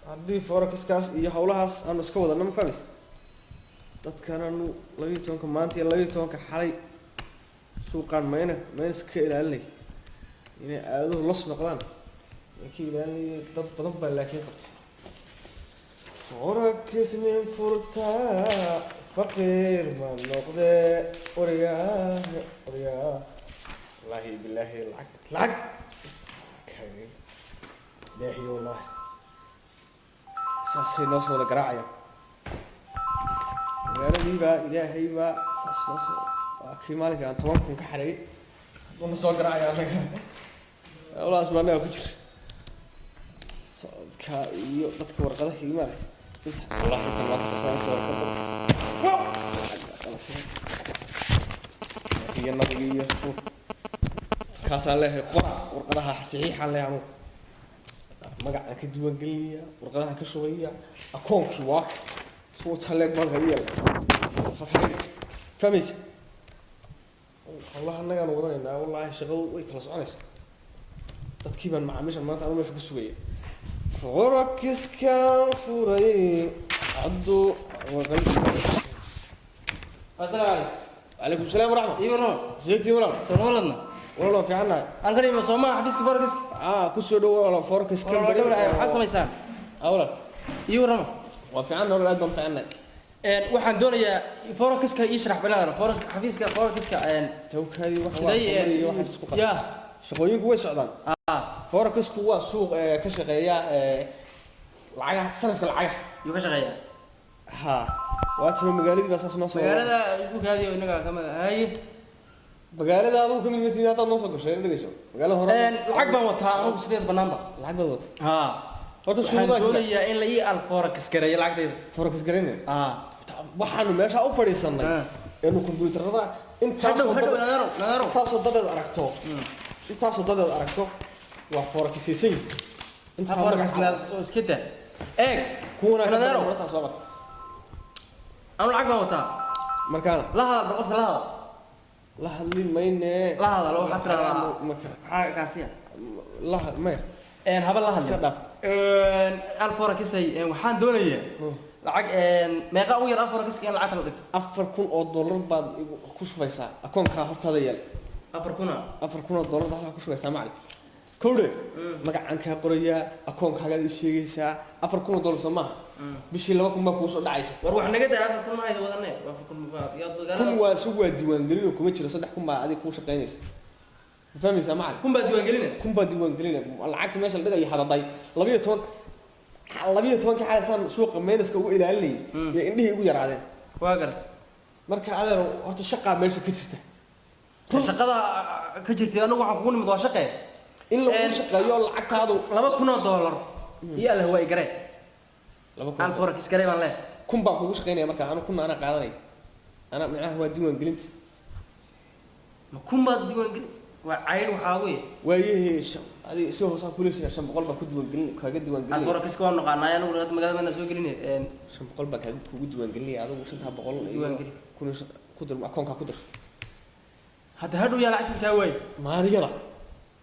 haddii forexiskaas iyo howlahaas aanu iska wadana ma fahmaysa dadkan aanu 12 maanta iyo 12 xalay suuqaan mayna iska ilaalinay inay aaduhu los noqdaan inay ilaalinay dad badan baa laakiin qabtay forex min furta faqir ma noqde oriya wallahi billahi lacag kay ilaahi wallahi saasay noo soo wada garaacaya magaaladiiba ilaahay baa saas noo soo waa kii maalinka aan 10 kun ka xareeyay wana soo garaacaya anaga walaas ma naga ku jira ka iyo dadka warqadaha iimaanka inta wallahi tabaaraka iyo nabiga iyo kaasaan leeyahay qora warqadaha saxiixan leeyahay magaca ka duwan geliya warqadaha ka shubaya akoonkii waa soo taleeg baan hayay fahmis wallahi anaga aan wadanayna wallahi shaqadu way kala soconaysaa dadkii baan macaamiisha maanta aan meesha ku sugaya forex kan furay عدو وغير السلام عليكم. وعليكم السلام ورحمة. ايوه نور. زيتي ولا؟ سلام ولدنا. والله في عنا. الغريب صوما حبيسك فوركس. كسو دو ولا فوركس كم بدري. حسب يسان. اولا. ايوه نور. وفي عنا ولا ادم في عنا. waxaan doonayaa forex-ka ii sharax banaadana xafiiska forex-ka tawkaadi waxa isku qad ya shaqooyinku way socdaan forex-ku waa suuq ka shaqeeya lacagaha sarifka lacagaha iyo ka shaqeeya waatana magaaladii baa saas noo soo magaalada ugu kaadiyo inaga kama hay magaalada aad ka mid mid hada noo soo gashay dhageyso magaalada hore lacag baan wataa anigu sideed banaanba lacag baad wataa horta shuruudaha doonaya in la ii al forex gareeyo lacagteeda forex gareeyo waxaanu meesha u fadhiisanay inuu kombiyuutarada intaas oo dad aragto waa forex-aysan inta forex-naas oo iska daa kuwana nadaro أنا العقبة وتا مركان لا هذا بقف لا هذا ماينه لا هذا لو حتى كاسية لا ما إن هبل لا هذا الفوركس هي وحان دونية العق ما قوي الفوركس كان العقل قلت $4,000 بعد كوش بيسا أكون كهرت هذا يل $4,000 هذا كوش بيسا معي كله مقع عنك قرية أكون كهذا الشيء سا $4,000 سماه بشي لما كنا كوسو دعيسة وروح نجد أفركم ما هذا وذنه أفركم كم وسوى ديوان قليل وكم يشيل صدق كم بعد كوش قينيس فهمي سامع كم بعد ديوان قليل العقد ماشي البدأ يحضر ضي لبيه تون كحال صار سوق مينس كو إلى اللي يعني يقول يا رعدين واقر مركز هذا هرت الشقة ماشي كتسته الشقة كجرتي أنا وعقون مضى شقة إلا الشقة يقول العقد هذا لما كنا $1 يا اللي هو يقرأ أنا فوركس كريم الله كم بقى وش قيني مركز أنا كنا أنا قاعدني أنا معه هو ديوان قلنت ما كم بعد ديوان قلنت وعين وحاوي ويه هذه سوى صار كل شيء عشان بقول بك ديوان قلني كهجد ديوان قلني الفوركس كون نقعنا يا نور ما قال منا سوى قلني عشان بقول بك هجد ديوان قلني هذا وش أنت بقول ديوان قلني كل قدر أكون كقدر هذا هدو يا لعتي كاوي ما رجلا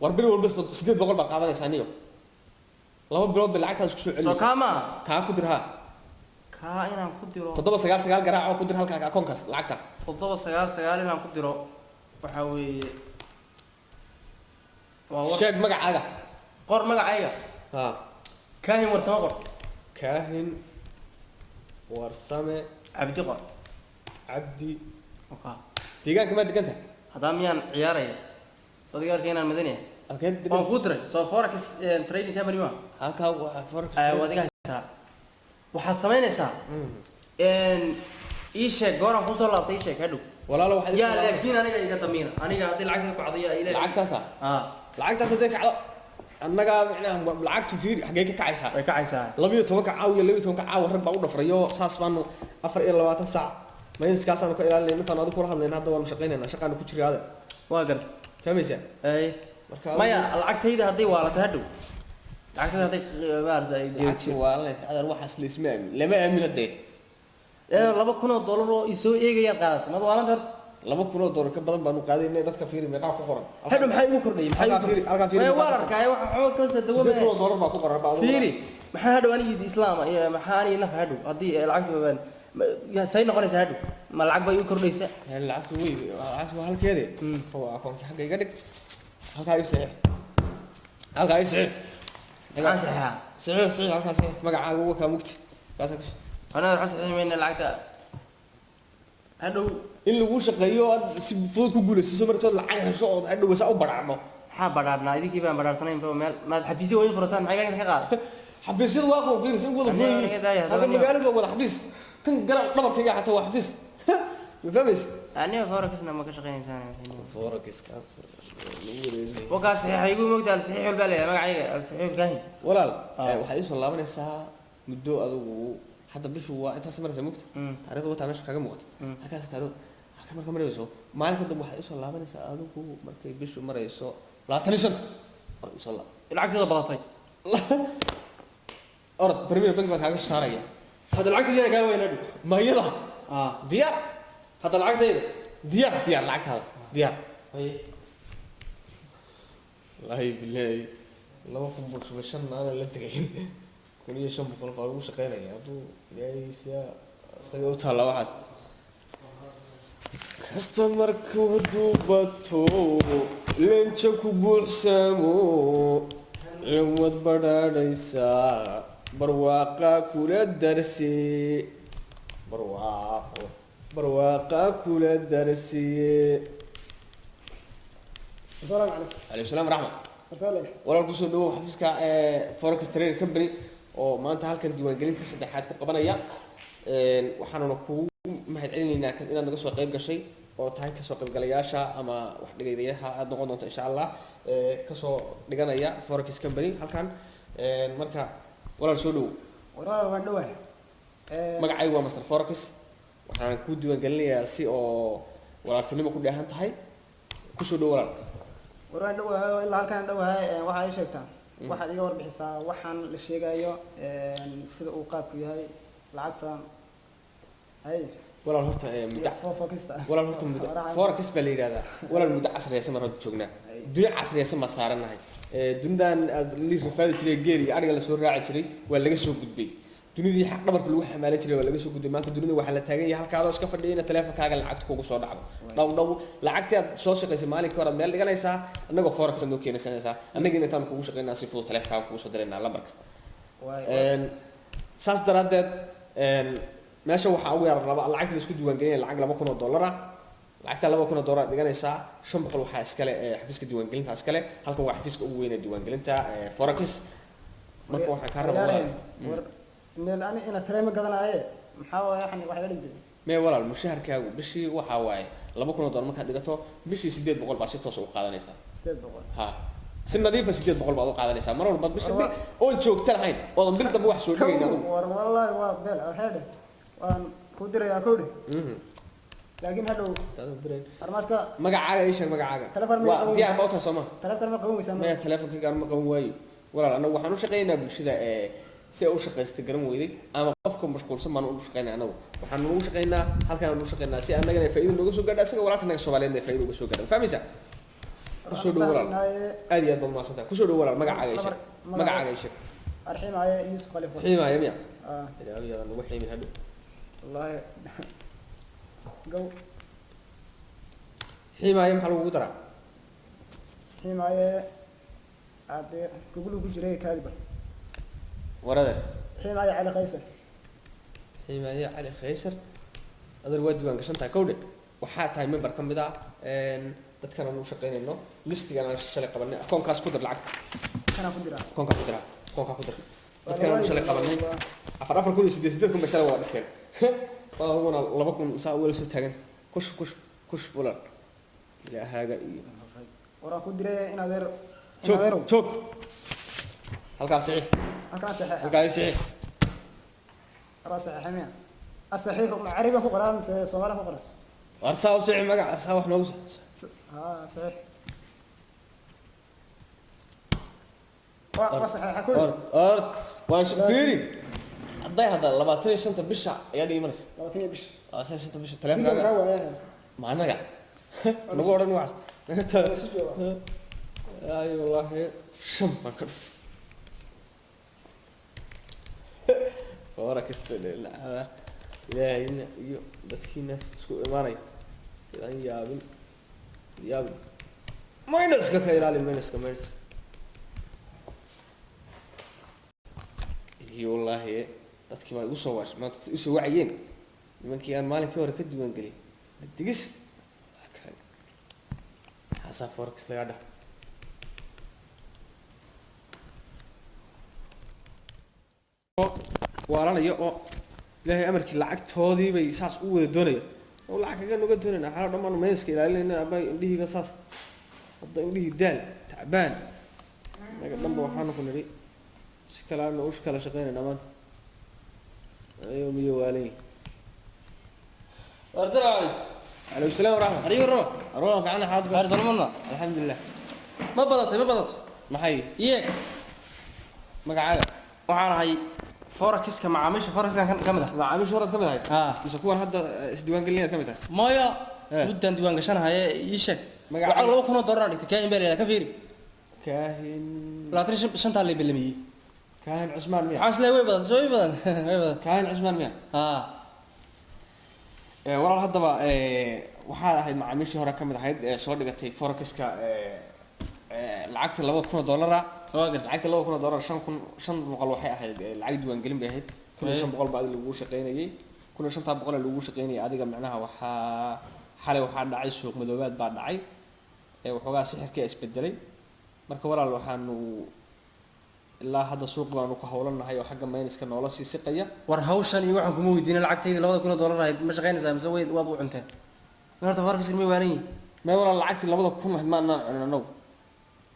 وربنا والبس سديد بقول بك قاعدني ثانية لما بلود بالعكس هسكسو عليه سكاما كقدرها كائنا قدره تضرب سجال جراع أو قدر هالك أكونكاس لعكتها تضرب سجال إنا قدره وحوي شاك مقع عجا قر مقع عجا كاهن ورسمة قر كاهن ورسمة عبدي قر عبدي أوكا تيجان كم أنت هذا ميان عياري صديقار كينا المدنية أكيد أو قدرة سو فوركس تريدين كامل يوم هاكا فوركس وديك هسا waxaad samaynaysaa ii sheeg gooraan ku soo laabtay ii sheeg hadhow walaalo waxaad yaa laakiin aniga iga damiina aniga haddii lacagta ku cadayo ay lacagtaas haddii kacdo annaga macnaha lacagtu fiir xagee ka kacaysaa way kacaysaa 12 caawiya 12 caawa rag baa u dhafrayo saas baan 24 saac mayniskaasaan ka ilaalinay intaan adigu kula hadlayna hadda waan shaqaynaynaa shaqaan ku jiraada waa gartay fahmaysaa marka maya lacagtayda haddii waalata hadhow lacagtada haday maartay geerti waalnaysa adar waxaas la ismaamin lama aamino dee $2,000 oo isoo eegayaan qaadad mad waalan horta $2,000 ka badan baanu qaadaynay dadka fiiri meeqa ku qoran hadhow maxay ugu kordhay maxay halka fiiri waa arkay waxa xoog ka soo dawo $2,000 baa ku qoran fiiri maxaa hadhow anigii islaama iyo maxaa anigii nafa hadhow haddii lacagtu say noqonaysa hadhow ma lacag bay u kordhaysa lacagtu waa halkeede oo akoonka xagga iga dhig halkaa ii saxiix halkaa ii saxiix maxaan saxiixa saxiix halkaas magacaaga uga kaa mugti kaasa kas anaa waxa saxiixmayna lacagta hadhow in lagu shaqeeyo aad si fudud ku guulaysiiso martood lacag hesho oo hadhow saa u badhaadho maxaa badhaadhnaa idinkii baan badhaarsanayn meel maad xafiisyo weyn furataan maxay ka qaada xafiisyadu waa kuwa fiiris in wada furan halka magaalada wada xafiis kan garab dhabarkayga xataa waa xafiis ma fahmaysid aniga forakisna ma ka shaqeynaysaan forakiskaas wakaas saxiixa igu moogta alsaxiix walbaa leeyahay magacayga alsaxiix ilkaahin walaal waxaad ii soo laabanaysaa muddo adigu hadda bishu waa intaas maraysa mugta taariikhda wataa meesha kaga muuqata halkaas taariikhda halka marka marayso maalinka dambe waxaad ii soo laabanaysaa adigu markay bishu marayso 25 oo ii soo laab lacagteeda badatay orod premier bank baan kaaga saaraya hadda lacagteeda kaa weyn hadhow mayada diyaar hadda lacagteeda diyaar lacagtaada diyaar wallaahi bilaahi 2,500 aan la tagay 1,500 baa lagu shaqeynaya hadduu yaaysa isaga u taalla waxaas kastamarku hadduu bato lenja ku buuxsamo ciwad badhaadhaysaa barwaaqa kula darsi barwaaqa kula darsiye السلام عليكم. عليكم السلام ورحمة. رسالة. ولا القصة إنه حفيز كا فوركس ترير كمبني أو ما أنت هالكن ديوان قلنا تسد حياتك قبنا يا وحنا نكون ما هتعلن إنك إن عندك سوق قيب كشيء أو تهاي كسوق قيب قلياشة أما واحد جديدها أدنى إن شاء الله كسوق لقنا يا فوركس كمبني هالكن مركا ولا السولو. وراء وندوه. مقع أيوة مستر فوركس وحنا نكون ديوان قلنا سي أو ولا تنمو كل هان تهاي كسو دولار. waraan dhawahay ilaa halkaan dhawahay waxa ay sheegtaan waxa iga warbixisaa waxaan la sheegayo sida uu qaabku yahay lacagta ay wala horta muddo foofokista wala horta muddo forecast baa la yiraahdaa wala muddo casriyaysan mar hada joognaa dunya casriyaysan ma saaranahay dundan li rifaadi jiray geeri ariga la soo raaci jiray waa laga soo gudbay dunidii xaq dhabarka lagu xamaalan jiray waa laga soo gudbay maanta dunida waxa la taagan yahay halkaas iska fadhiyayna taleefankaaga lacagta kugu soo dhacdo dhaw lacagta aad soo shaqaysay maalinka hore meel dhiganaysaa anagoo forex aad keenaysaa anagina intaan kugu shaqaynaa si fudud taleefankaaga kugu soo direynaa lambarka saas daraadeed meesha waxa ugu yar lacagta la isku diiwaan gelinaya lacag $2,000 lacagta $2,000 dhiganaysaa 500 waxa iskale xafiiska diiwaan gelinta iskale halka waa xafiiska ugu weyn ee diiwaan gelinta forex marka waxa ka rabaa إن أنا ترى ما قدنا عليه محاول يعني واحد يقول لي ما ولا المشهر كاو بشي وحواي $2,000 marka dhigato bishii 800 baa si toos u qaadanaysa 800 ha si nadiif ah 800 baa u qaadanaysa mar walba bishii oo joogta lahayn oo bil dambe wax soo dhigayna والله وبال هذا وان كودر يا كودي لكن هذا أرماسك magacaaga ay sheeg magacaaga waa diyaar ma u tahay Soomaa تلفون ما قوي سامع ma telefonka ma qaban waayo walaal anagu waxaan u shaqeynaa bulshada si ay u shaqeysto garan weyday ama qofka mashquulsan baan u shaqeynaa anagu waxaan ugu shaqeynaa halkaan ugu shaqeynaa si annagana faa'iido nooga soo gaadho asaga walaalka naga Soomaaliyeed faa'iido uga soo gaadho fahmaysa kusoo dhaw walaal aad iyo aad baan maasanta kusoo dhaw walaal magacaaga ay sheeg magacaaga ay sheeg arxiim ay Yusuf Khalifa xiima ya miya ilaahay yaa nagu xiimin hadhow والله جو xiima ya maxaa lagu daraa حيم ay عاد كقولوا كجري كاذبه warada حيم ay علي قيصر xiima ya cali khaysar adar waa diiwaan gashantaa kowdhe waxaa tahay member ka mid ah dadkan aanu shaqeynayno listigan aan shalay qabanay akoonkaas ku dir lacagta kana ku dira akoonka ku dir dadkan aanu shalay qabanay 4,800 kun bashara wada dhigteen waa wana 2,000 saa wala soo taagan kush wala ilaahaga iyo ورا ku diray in adeer joog halkaas saxiix halkaas saxiix halkaas saxiix راس حمية الصحيح عربي فوق رام سوالف فوق رام warsaa u saxiix magac saa wax noogu ها صحيح وصحيح كل ord waan fiiri hadday hadda 25 bisha ayaa dhimanaysa لو تني بش 25 bisha taleefankaaga ma anaga nagu oran wax ay wallahi sham baan ka dhuftay forex lacagaha ilaahayna iyo dadkiina isku imaanaya sidaan yaabin minuska ka ilaali minuska iyo wallaahi dadkii baa igu soo waashay maanta dadkii usoo wacayeen nimankii aan maalinkii hore ka diiwaan geliyay digis xasaa forex laga dhaha waaranayo oo ilaahay amarkii lacagtoodii bay saas u wada doonayaan oo lacag kaga nuga doonayna xaalad dhammaan mayska ilaalinayna abay indhihiiba saas hadda indhihii daal tacbaan naga dhanba waxaanu ku nidhi si kale aanu u kala shaqeynayna maanta ayo miyo waalan warsalaamu calaykum salaam waraxmat ariyo raba arwaa fiicana xaalad qaar salmana alxamdulilah ma badatay maxay yeeg magacaaga waxaan ahay forexiska macaamiisha forexkan ka mid ah macaamiisha horaad ka mid ahayd haa mise kuwan hadda isdiiwaangelinaad ka mid tahay maya Eh. muddan diiwaan gashanahaye ii sheeg Magaca- lacag 2,000 dollar dhigtay kaahin baa leeyahay ka fiiri kaahin 25 la belamiyey kaahin cusmaan miya waxaan isleeyahay way badan soo way badan way badan kaahin cusmaan miya haa walaal haddaba waxaad ahayd macaamiishii hore ka mid ahayd ee soo dhigatay forexka lacagta $2,000 waa gartay lacagta $2,000 5,000 waxay ahayd lacag diiwaangelin bay ahayd 1,500 baa adiga lagu shaqaynayay 1,500 lagu shaqaynayay adiga macnaha waxaa xalay waxaa dhacay suuq madoobaad baa dhacay waxoogaa sixirkii isbedelay marka walaal waxaanu ilaa hadda suuq baanu ku howlanahay oo xagga mayniska noola sii siqaya war hawshan iyo waxaan kuma weydiinay lacagtayda 2,000 dollar ahayd ma shaqaynaysaa mise waad u cunteen horta forex ma waanan yihiin mee walaal lacagtii 2,000 ahayd ma annaan cunin anagu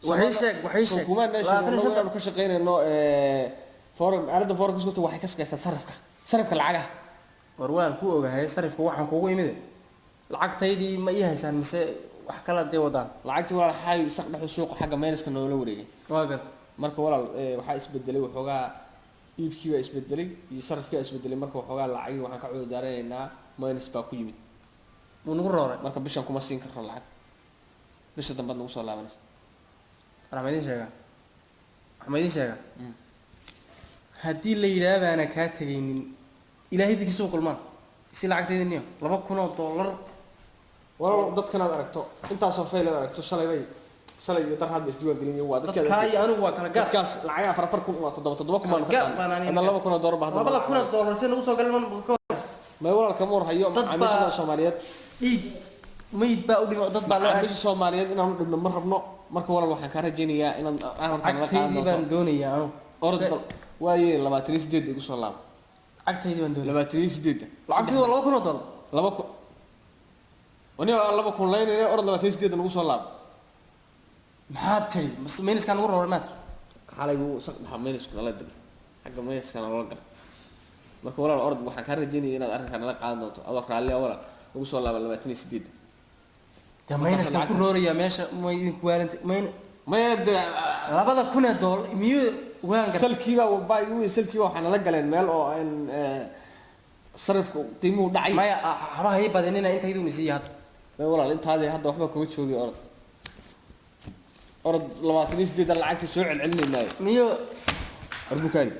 waxay sheeg kuma naashan ka shaqeynayno forex aaladda forex waxay ka shaqeysaa sarifka lacagaha war waan ku ogahay sarifka waxaan kugu imid lacagtaydii ma ii haysaan mise wax kala dee wadaan lacagtii walaal waxay saqdhaxu suuqa xagga mayniska noola wareegay waa gartay marka walaal waxaa isbedelay waxoogaa iibkii baa isbedelay iyo sarifkii baa isbedelay marka waxoogaa lacagii waxaan ka cududaaranaynaa maynis baa ku yimid wuu nagu rooray marka bishan kuma siin karno lacag bisha dambaad nagu soo laabanaysa waxaan idiin sheegaa haddii la yidhaah baana kaa tegaynin ilaahay dadkiisuu kulmaan si lacagtayda niyo $2,000 walaal dadkan aad aragto intaasoo fayl aad aragto shalay iyo dar hadba isdiiwaan gelin waa dadkaa iyo anigu waa kala gaar dadkaas lacagaha 4,000 waa 7,000 kuma gaar baan aniga hadda $2,000 baa hadda $2,000 si nagu soo galan ma walaal kama war hayo Dad baa- macaamiisha Soomaaliyeed dhiig mayd baa u dhimo dad baa loo macaamiisha Soomaaliyeed inaan dhibno ma rabno marka walaal waxaan ka rajaynayaa inaan arrintan la lacagtaydii baan qaadano doonayaa anigu orod waaye 28 igu soo laabo lacagtaydii baan doonaya 28 lacagtaydu waa $2,000 laba ku wani aan 2,000 laynayna orod 28 lagu soo laabo maxaad tiri mayniskaan nagu rooray maad xalay buu saqdhaxa mayniska nala degay xagga mayniska nala galay marka walaal orod waxaan ka rajaynayaa inaad arrintan nala qaadan doonto adoo raalli ah walaal lagu soo laabo 28 dee mayniskaan ku roorayaa meesha ma idinku waalanta maya de $2,000 miyuu waan gar salkiiba salkiiba waxaa nala galeen meel oo aan sarifka qiimuhu dhacay maya haba hay badinina intaydu nisiiya hadda may walaal intaadii hadda waxba kuma joogi orod 28 lacagtii soo celcelinaynaay miyo arbukaadi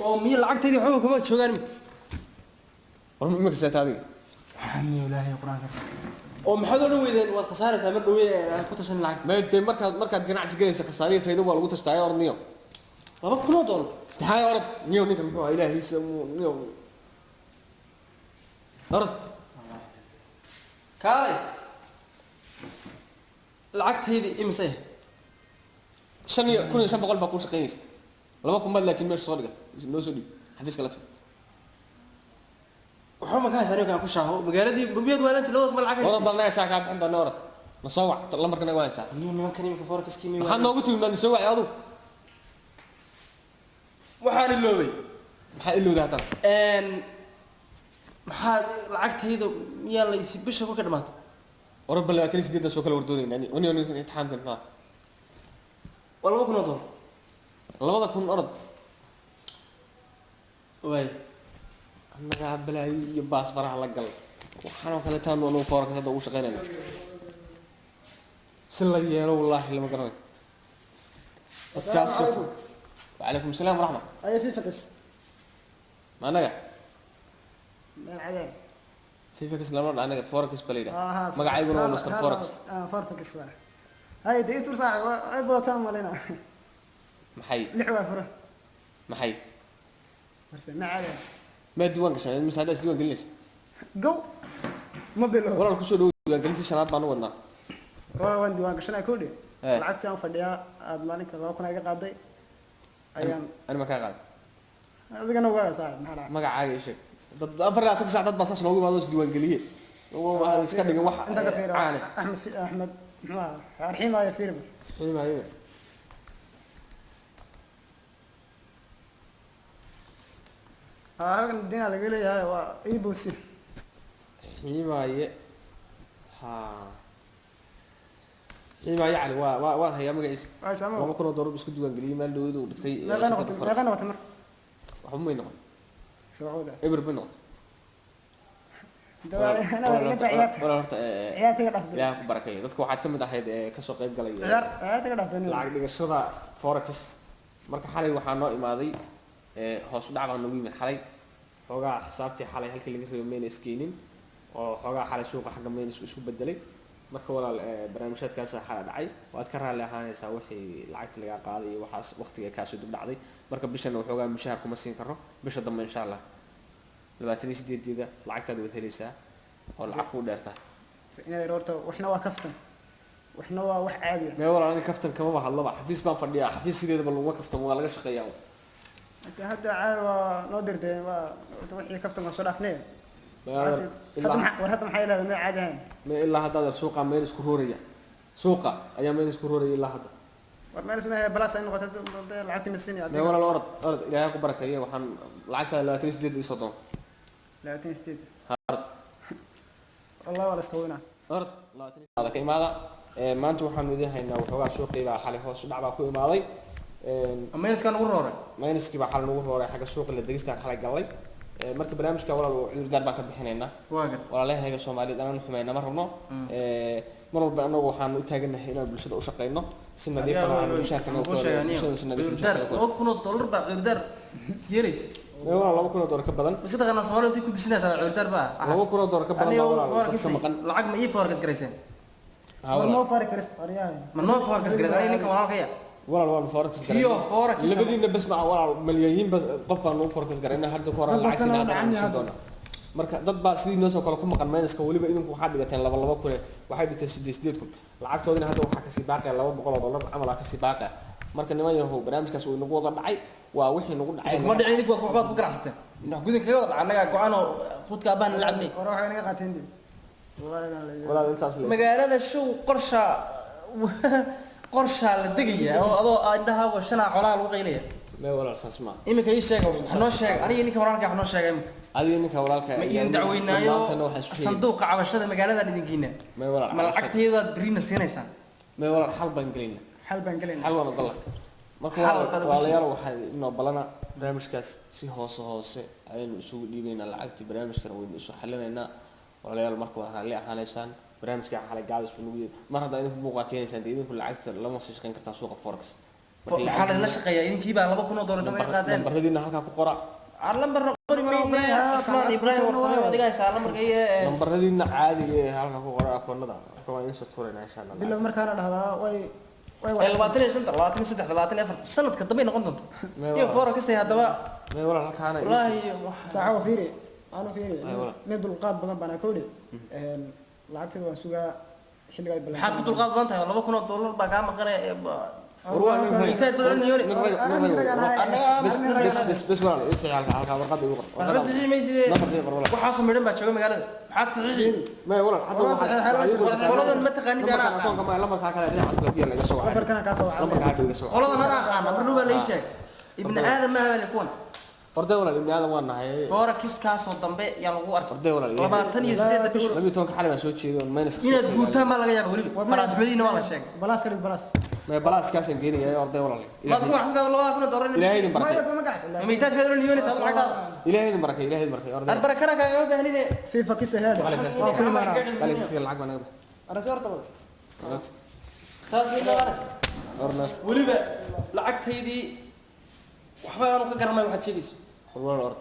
oo miyo lacagtaydii waxba kuma joogaan war ma kasata adiga miyo ilaahay quraanka oo maxaad oo weydeen waad khasaaraysaa mar dhaweey aan ku tashan lacag ma intee markaad ganacsi galaysa khasaariyo faydo waa lagu tashtaayo orod niyo $2,000 tahay orod niyo ninkan muxuu ahaa ilaahiisa niyo orod kaalay lacagtaydii imise 5,500 baa ku shaqeynaysa 2,000 laakiin meesha soo dhiga noo soo dhiib xafiiska la tag waxba ma ka haysan inaan ku shaaho magaaladii bubiyad waalanti $2,000 lacag orod bal naga shaaka bixin doona orod na soo wac lambarka naga haysaa miyo nimankan imika forexiskii miyo maxaad noogu timi maad soo wacay adu waxaan iloobay maxaa ilowda haddana maxaad lacagtayda miyaa la isi bisha ku ka dhamaatay orod bal 28 soo kala wardoonayna ani imtixaanka maxaa waa $2,000 2,000 orod waay annaga balaayo iyo baas faraha la gal waxaan oo kale taan oo forex hadda ugu shaqeynayna si la yeelo wallaahi lama garanayo السلام عليكم وعليكم السلام ورحمة أي في فكس ma anaga meel cadaan fifa kis lama dha anaga forex balida ها magacayguna waa Mr Forex فوركس واحد هاي دي تور ساعة اي بوتان مالنا maxay لحوا فرة maxay مرسل ما عاد ma diiwaan gashan mise hadda isdiiwaan gelinaysa جو ما بيلو walaal ku soo dhaw diiwaan gelintii shanaad baan u wadnaa وان ديوان قشنا كودي إيه. لعقتي انا فديا اد مالك لو كنا ايغا قاداي ايام ani ma kaa qaad adigana waa saaxib maxaa magacaaga ii sheeg dad afar iyo sac dad baa saas noogu imaado isdiiwaan geliye waa iska dhigin wax انت كفير caane احمد ما الحين ما يفير xiimaaye halkan diina laga leeyahay waa iiboosi xiimaaye ha xiimaaye cali waan hayaa magaciisa waa sama laba kun oo doolar isku diiwaan geliyey meel dhawada uu dhigtay meeqa noqotay mar waxba may noqon sacuuda eber bay noqotay dawaa ana laga ciyaarta walaal horta ciyaartiga dhafday ilaaha ku barakeeyo dadka waxaad ka mid ahayd kasoo qayb galaya ciyaartiga dhafday lacag dhigashada forex marka xalay waxaa noo imaaday hoos u dhac baa noogu yimid xalay xoogaa xisaabtii xalay halkii laga rabay mayna iskeenin oo xoogaa xalay suuqa xagga mayna isku bedelay marka walaal barnaamijyaadkaas xalay dhacay waad ka raalli ahaanaysaa wixii lacagta laga qaaday iyo waxaas waqtiga kaasoo dib dhacday marka bishan waxoogaa mushaar kuma siin karno bisha dambe insha allah 28 lacagtaada waad helaysaa oo lacag kuu dheertaa inay roorto waxna waa kaftan waxna waa wax caadi ah mee walaal ani kaftan kama hadlaba xafiis baan fadhiyaa xafiis sideedaba laguma kaftan waa laga shaqeeyaa انت هدا عاد نو دردي ما وحي كفتن soo dhaafnay هذا maxay leedahay ma caadi ahayn ma ilaa hadda suuqa meel isku rooraya suuqa ayaa meel isku rooraya ilaa hadda war meel isma balaas ay noqotay lacagta nasiini ma walaal orod ilaahay ku barakeeyo waxaan lacagta 28 iyo 30 28 hard والله ولا استوينا orod 20 hada ka imaada maanta waxaan idin haynaa waxoogaa suuqiiba xalay hoos u dhac baa ku imaaday ameeniskan ugu rooray mayniski baa xalay ugu rooray xagga suuqa la degistaan xalay galay marka barnaamijka walaal cudurdaar baan ka bixinaynaa waa gartay walaalahayga Soomaaliyeed aan xumeeyna ma rabno mar walba anagu waxaan u taaganahay inaan bulshada u shaqeyno si nadiif ah aan mushaarkana u bulshada si nadiif cudurdaar $2,000 baa cudurdaar siyeeraysa walaal $2,000 ka badan bas dadka Soomaaliyeed ku disnaa taa cudurdaar baa $2,000 ka badan walaal ka maqan lacag ma ii foorkas gareyseen ما فارق كريس أريان ma noo foorkas gareyseen ninka walaalkaya walaal waan forex garay iyo forex labadiina bas ma walaal malaayiin bas qof aan u forex garayna hadda ku hor lacag si hadda aan si doona marka dad baa sidii noo soo kala ku maqan mayniska waliba idinku waxaad dhigateen 2 kun waxay dhigteen 8 kun lacagtoodina hadda waxa ka sii baaqay $200 amal ka sii baaqay marka niman yahow barnaamijkaas uu nagu wada dhacay waa wixii nagu dhacay ma dhicin idinku waxbaad ku ganacsateen inuu gudin kaga wada anaga go'aan oo fudka baan lacabnay وراح أنا قاتين دي walaal intaas leeyahay magaalada show qorsha la degaya oo adoo indhaha washana colaa lagu qeylaya ma walaal saas ma imika ii sheeg noo sheeg aniga ninka walaalka wax noo sheegay adiga ninka walaalka ma idin dacweynaayo sanduuqa cabashada magaalada idinkiina ma walaal ma lacagteeda baad berina siinaysaan ma walaal xal baan gelinaa حل بنقلين xal waan ogolaa marka walaalayaal waxay inoo balana barnaamijkaas si hoose ayaynu isugu dhiibaynaa lacagtii barnaamijkan waynu isu xalinaynaa walaalayaal marka waa raalli ahaanaysaan barnaamijka xalay gaabis buu nagu mar hadda idinku buuqa keenaysaan idinku lacagta lama sii shaqeyn kartaan suuqa forex maxaa la shaqeeyaa idinkii baa $2,000 dadka qaadeen lambaradiina halkaa ku qora lambar qori meeyna Asmaan Ibrahim warsamay wadiga haysaa lambarka iyo lambaradiina caadiga ee halkaa ku qora akoonada marka waa in soo tuureynaa insha Allah بالله مركانا لهذا واي 25 23 24 sanadka dambe noqon doonto iyo forex hadaba ma walaal halkaana wallahi ساعة وفيري أنا فيري ندل القاد بدن بنا كودي لعبت وان سوغا حلقة بلا maxaad ku dulqaad badan tahay $2,000 baa kaa maqanay intaad badan yoori بس ولا ايش halka warqad igu qor waxba saxiimaysidee waxaa soo midhan baa jooga magaalada maxaad saxiixi ma wala hadda qoladan ma taqaanid ana akoonka ma lambarka kale dhinac askariga laga soo wacay بركنا كاسو lambarka laga soo wacay qoladan ana aqaan ma dhuba la sheeg ibn aadam ma haween kuwan orday wala ibn aadam waan nahay forex kaasoo dambe yaa lagu arkay orday wala 28 bish 12 xalay baan soo jeedo minus inaad guurtaan ma laga yaabo waliba faraad madiina waa la sheegay بلاس كلي بلاس ما بلاس كاسن geynaya orday wala ما تقول حسنا $2,000 ilaahay idin ما barakay يكون مقعس ما يتاد هذول اليونس هذا الحاجة ilaahay idin barakay orday البركة كان بهني في فكيسة هذا كل مرة قال لي lacag baan naga أنا صورت بقى baxay ساسي نارس ornat وليبا لعقت هيدي وحبا أنا كجرمي واحد شيء wala ord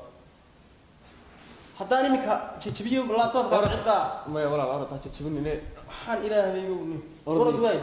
haddaan iminka jajabiyo laptopka Orod. cidda maya walaal orod ha jajabinine waxaan ilaahaygow nin Orod. orod waay